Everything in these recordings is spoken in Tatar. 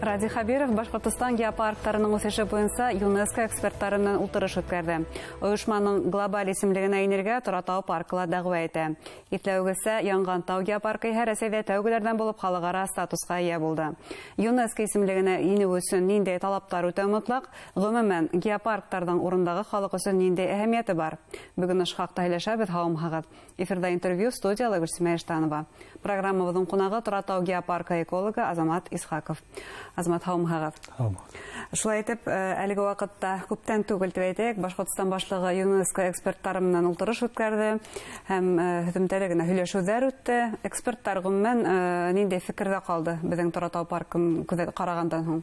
Ради Хабиров Башкортостан геопарктарының үсеше буенча ЮНЕСКО экспертларының утырыш үткәрде. Оешманың глобаль исемлегенә инергә Торатау паркыла дәгъва итә. Итләүгесә Янгантау геопаркы Рәсәйдә тәүгеләрдән булып халыкара статуска ия булды. ЮНЕСКО исемлегенә инү өчен ниндәй талаптар үтә мотлак, гомумән геопарктарның урындагы халык өчен ниндәй әһәмияте бар? Бүген аш хакта һөйләшәбез, һаумагыз. Эфирда интервью студияла Гөлсемә Эштанова. Программабызның кунагы Торатау геопаркы экологы Азамат Исхаков. Азамат, һаумагыз. Шулай итеп, әлеге вакытта күптән түгел дип әйтәйек, Башкортстан башлыгы ЮНЕСКО экспертлары менән утырыш үткәрде һәм һөтемтәле генә һөйләшүләр үтте. Экспертлар гомумән ниндәй фикердә калды безнең Торатау паркын карагандан соң?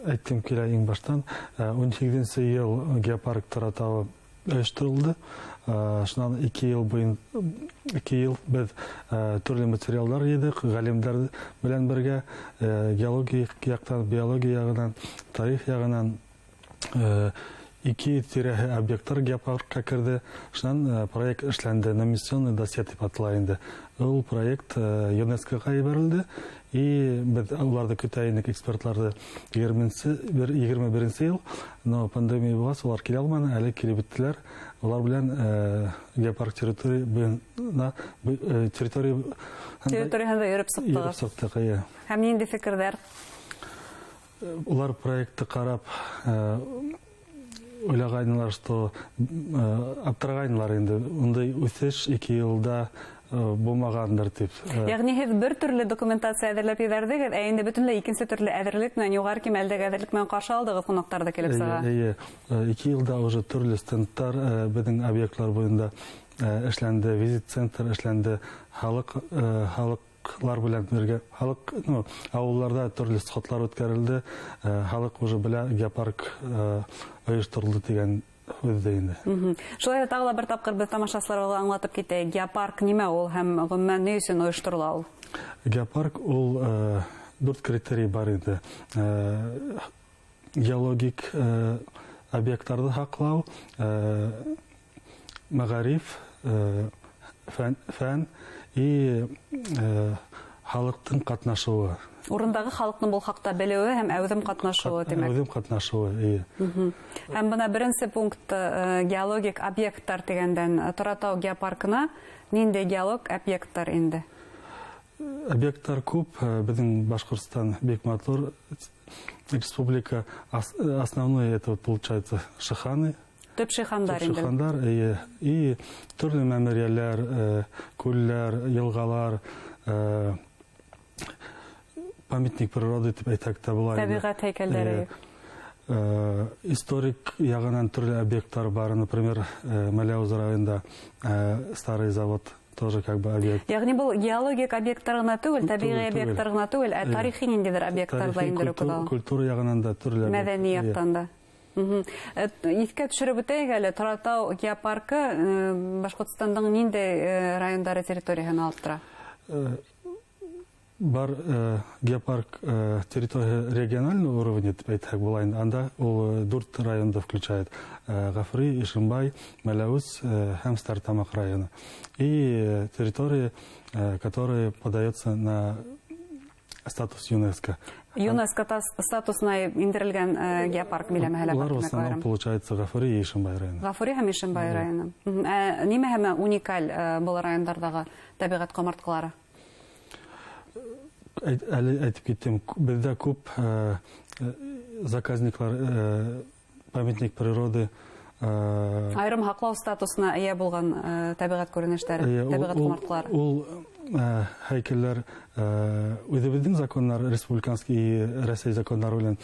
Әйттем килә иң баштан, 18 ел геопарк Торатау оештырылды. Шуннан 2 ел без төрле материаллар едек, галимдар белән бергә геология яктан, биология ягыннан, тарих ягыннан 2 тирәһе объекттар геопаркка керде. Шуннан проект эшләнде, номинационный досье дип атала инде. Ул проект ЮНЕСКОга җибәрелде. И без уларды көтә идек, экспертларды 21 ел, но пандемия булгас, улар килә алмады, әле килеп беттеләр. Улар белән геопарк территориясында йөреп сыктыгыз. Һәм нинди фикерләр? Улар проектты карап уйлаганнар, что аптыраганнар инде. Ундай үсеш 2 елда булмагандыр дип. Ягъни һез бер төрле документация әзерләп ебәрдегез, ә инде бөтенләй икенче төрле әзерлек белән, югары кимәлдәге әзерлек белән каршы алдыгыз кунакларда килеп сыга. 2 елда уже төрле стендлар безнең объектлар буенда эшләнде, визит центр эшләнде, халыклар белән бергә, авылларда төрле сходлар үткәрелде, халык уже белә геопарк оештырылды дигән. Шулай тагы бер тапкыр без тамашачыларга аңлатып китәйек. Геопарк нимә ул һәм гомумән ни өчен оештырыла ул? Геопарк ул 4 критерий бар иде. Геологик объектларны һаклау, мәгариф, фән и халыктың катнашуы. Урындагы халыкның бу хакта белүе һәм әүдем катнашуы димәк. Әүдем катнашуы. Һәм бuna беренче пункт геологик объекттар дигәндән Торатау геопаркына нинди геолог объекттар инде? Объекттар күп. Безнең Башкортстан бик матур республика. Основной это получается шиханы. Төп шихандар инде. Шихандар и төрле мемориаллар, күлләр, елгалар, памятник природы дип әйтәк тә була. Табигать һәйкәлләре. Историк ягыннан төрле объекттар бар, например, Мәләүз районында старый завод тоже как бы объект. Ягъни бу геологик объекттар гына түгел, табигый объекттар гына түгел, ә тарихи ниндидер объекттар да инде кудал. Культура ягыннан да төрле. Мәдәни яктан да. Искә төшереп үтәйек әле, Торатау геопаркы Башкортстандың нинди райондары территориясын алып тора? Бар геопарк территория регионального уровня, дип әйтсәк була инде. Анда ул 4 районда включает: Гафури, Ишимбай, Мәләүз һәм Стартамак районы. И территории, которые подаются на статус ЮНЕСКО. ЮНЕСКО статусына индерелгән геопарк биләмәләр бар. Улар в основном получается Гафури и Ишимбай районы. Гафури һәм Ишимбай районы. Нимә һәм уникаль бу райондардагы табигать камырткалары? Әйтеп киттем, бездә күп заказниклар, памятник природы. Айрым хаклау статусына ия булган табигать күренешләре, табигать камырткалары. Ул һәйкәлләр үзебезнең законнар, республиканский и Россия законнары белән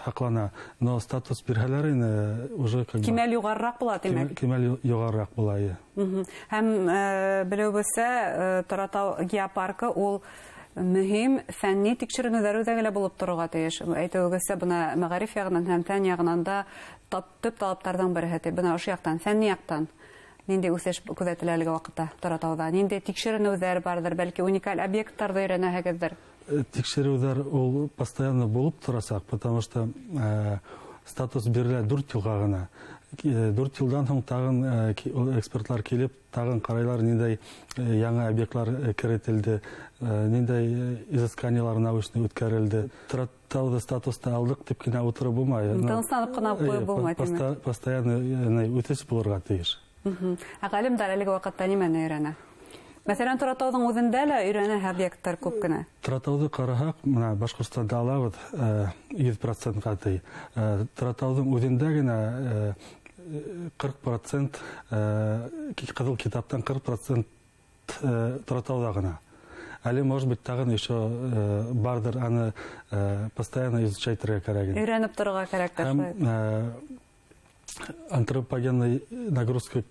хаклана, но статус бирһәләр уже как кимәл югарырак була димәк. Кимәл югарырак була. Һәм белүебезчә, Торатау геопаркы ул мөһим фәнни тикшеренүләр үтәгеле булып торырга тиеш. Әйтүегезчә, буна мәгариф ягыннан һәм фән ягыннан да төп талаптардан бере. Буна ошо яктан, фәнни яктан нинди үсеш күзәтелә әлеге вакытта Торатауда? Нинди тикшеренүләр бардыр, бәлки уникаль объекттарда өйрәнәһегездер? Тикшерүләр ул постоянно булып торасак, потому что статус бирелә 4 елга гына. 4 елдан соң тагын экспертлар келіп, тагын карайлар ниндәй яңа объектлар киретелде, ниндәй изысканиялар научный үткәрелде. Таратауда статуста алдык дип кенә утырып булмай. Тынычланып кына куеп булмай. Постоянно үтеш булырга тиеш. Галимдар әлеге вакытта нимәне өйрәнә? Мәсәлән, Торатауның үзендә лә өйрәнә объекттар күп кенә. Торатауды караһак, менә Башкортстанда алабыз 100% тый. Торатауның үзендә генә 40% Кызыл китаптан 40% Торатауда гына. Әле, может быть, тагын еще бардыр, аны постоянно изучать кирәк. Өйрәнеп торырга кирәк. Антропогенный нагрузка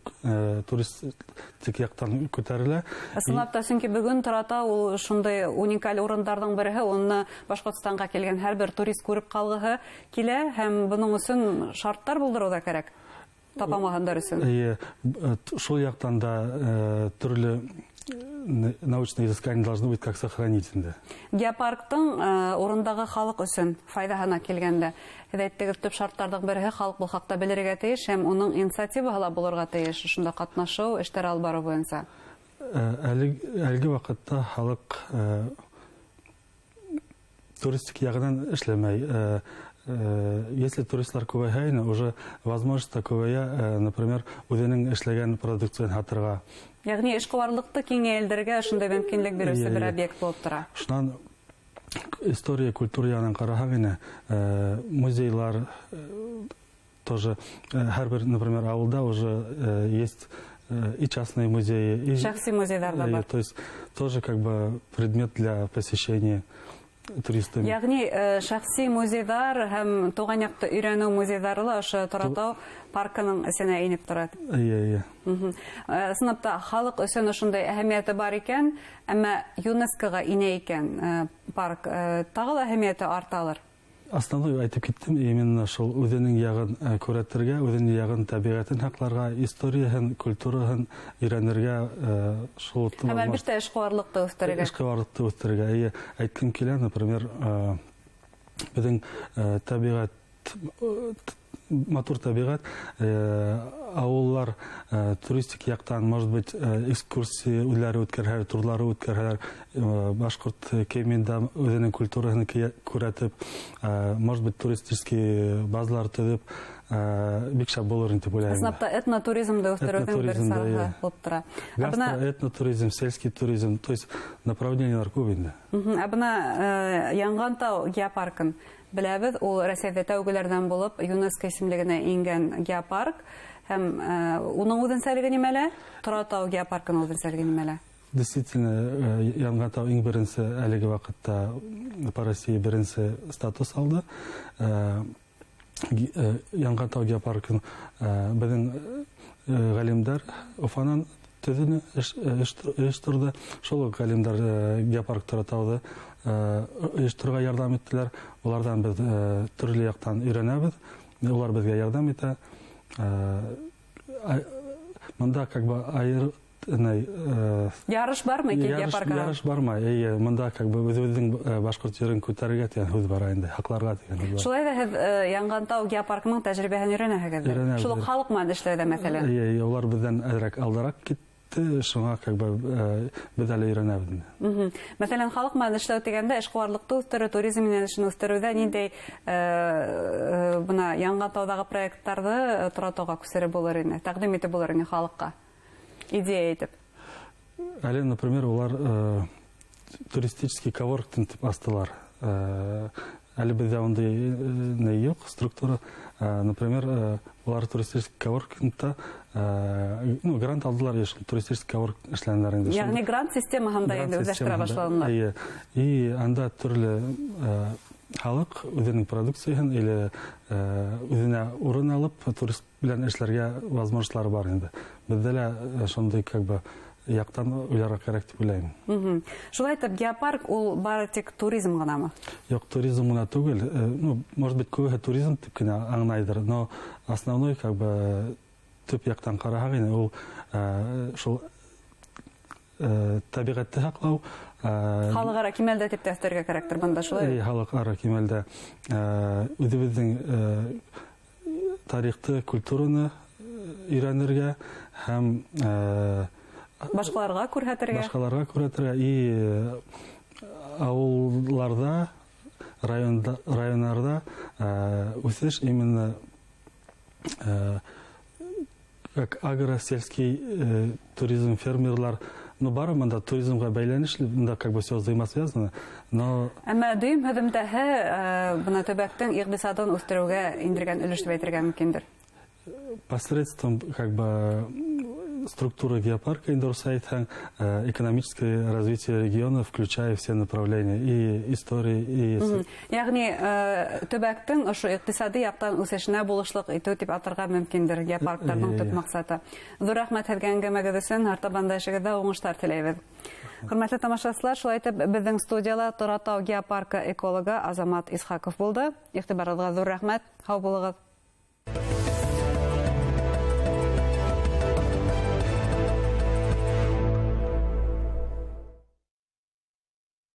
туристик яктан күтәрелә. Ысынлап та, чөнки бүген Торатау ул шундый уникаль урыннарның бере, аны Башкортстанга килгән һәрбер турист күреп калгыһы килә һәм буның өчен шарттар булдыру да кирәк. Тапамагандар өчен. Шул яктан да төрле научные изыскания должны быть как сохранительные. Геопарктың урындагы халык өчен файдаһына килгәндә, әйттегез, төп шартлардан бере халык бу хакта белергә тиеш һәм уның инициативаһы булырга тиеш, шунда катнашу, эшләр алып бару буенча. Әлеге вакытта халык туристик ягынан эшләмәй. Если туристлар күбәйһә, уже возможность күбәя, например, үзенең эшләгән продукциян хатырга. Ягъни эшкуарлыкты киңәйлдергә шундай мөмкинлек бирүче бер объект булып тора. Шуннан история, культура ягынан караһак, музейлар тоже һәрбер, например, авылда уже есть и частные музеи, и шәхси музейлар да бар. То есть тоже как бы предмет для посещения туристами. Ягъни шәхси музейлар һәм туган якты өйрәнү музейлары ла ошо Торатау паркының эсенә инеп тора. Сынапта халык өчен ошондай әһәмияте бар икән, әмма ЮНЕСКОга инә икән парк, тагы да әһәмияте арталыр. Основной айтып киттем, именно шул үзенең ягын күрәтергә, үзенең ягын табигатен һакларга, историяһын, культураһын өйрәнергә, шул һәм әлбәттә эшкуарлыкты үстерергә. Эшкуарлыкты үстерергә. Әйткем килә, например, безнең табигат, матур табигат, авыллар туристик яктан, может быть, экскурсии үләре үткәрһәләр, турлары үткәрһәләр, башкорт кемендә үзенең культураһын күрәтеп, может быть, туристический базалар төзеп, бик шәп булыр дип уйлыйм. Ысынлап этнотуризмды үстерүнең бер сарыгы булып тора. Этнотуризм, сельский туризм, то есть направлениелар күп инде. Бына Янгантау геопаркын беләбез, ул Россиядә тәүгеләрдән булып ЮНЕСКО исемлегенә ингән геопарк һәм уның үзенчәлеге нимәлә? Торатау геопаркының үзенчәлеге нимәлә? Действительно, Янгантау иң беренче әлеге вакытта по России беренче статус алды. Янгантау геопаркын безнең галимдар Уфанан төзүне оештырды. Шул галимдар геопарк Торатауды оештырырга ярдәм иттеләр. Улардан без төрле яктан өйрәнәбез. Улар безгә ярдәм итә. Монда как бы ярыш бармы геопаркка? Ярыш бармы? Монда как бы үзебезнең башкорт җырын күтәрергә дигән һүз бар инде, хакларга дигән һүз бар. Шулай да һез Янгантау геопаркының тәҗрибәһен өйрәнәһегез. Шул халык менән эшләүдә мәсәлән. Улар бездән әзрәк алдарак китте, шуңа как бы без әле өйрәнәбез. Мәсәлән, халык менән эшләү дигәндә эшкуарлыкты үстерү, туризм менән эшне үстерүдә ниндәй бuna Янгантаудагы проектларны Торатауга күсереп булыр инде, тәкъдим итеп булыр инде халыкка. Идея итеп. Әле, например, улар туристический коворкинг дип астылар. Әле бездә андый юк структура. Например, улар туристический коворкингта грант алдылар, туристический коворкинг эшләнәләр инде. Ягъни грант системаһында инде үзләштерә башладылар. И анда төрле халык үзенең продукцияһын или үзенә урын алып турист белән эшләргә возможностьлары бар инде. Бездә лә шундый как бы яктан уйларга кирәк дип уйлыйм. Шулай итеп, геопарк ул бары тик туризм гынамы? Юк, туризм гына түгел. Может быть, күбе туризм дип кенә аңлайдыр, но основной как бы төп яктан караган ул шул табигатьте һаклау, Халыкара кимәлдә дип тәфсиргә кирәктер монда шулай. халыкара кимәлдә үзебезнең тарихты, культураны өйрәнергә һәм Башкаларга күрһәтергә. И авылларда, районнарда үсеш именно как агросельский туризм, фермерлар, бары монда туризмга бәйләнешле, монда как бы все взаимосвязано, но Әмма дөйм һөдемтәһе бына төбәктең икътисадын үстерүгә индергән өлеш дип әйтергә мөмкиндер. посредством как бы структуры геопарка Индорсайт экономическое развитие региона, включая все направления и истории, и Ягъни төбәктең ошо икътисади яктан үсешенә булышлык итү дип атарга мөмкиндер геопаркларның төп максаты. Зур рәхмәт һәлгән әңгәмәгез өчен, артабанда эшегездә уңышлар теләйбез. Хөрмәтле тамашачылар, шулай итеп безнең студияда Торатау геопаркы экологы Азамат Исхаков булды. Игътибарыгызга зур рәхмәт. Һау булыгыз.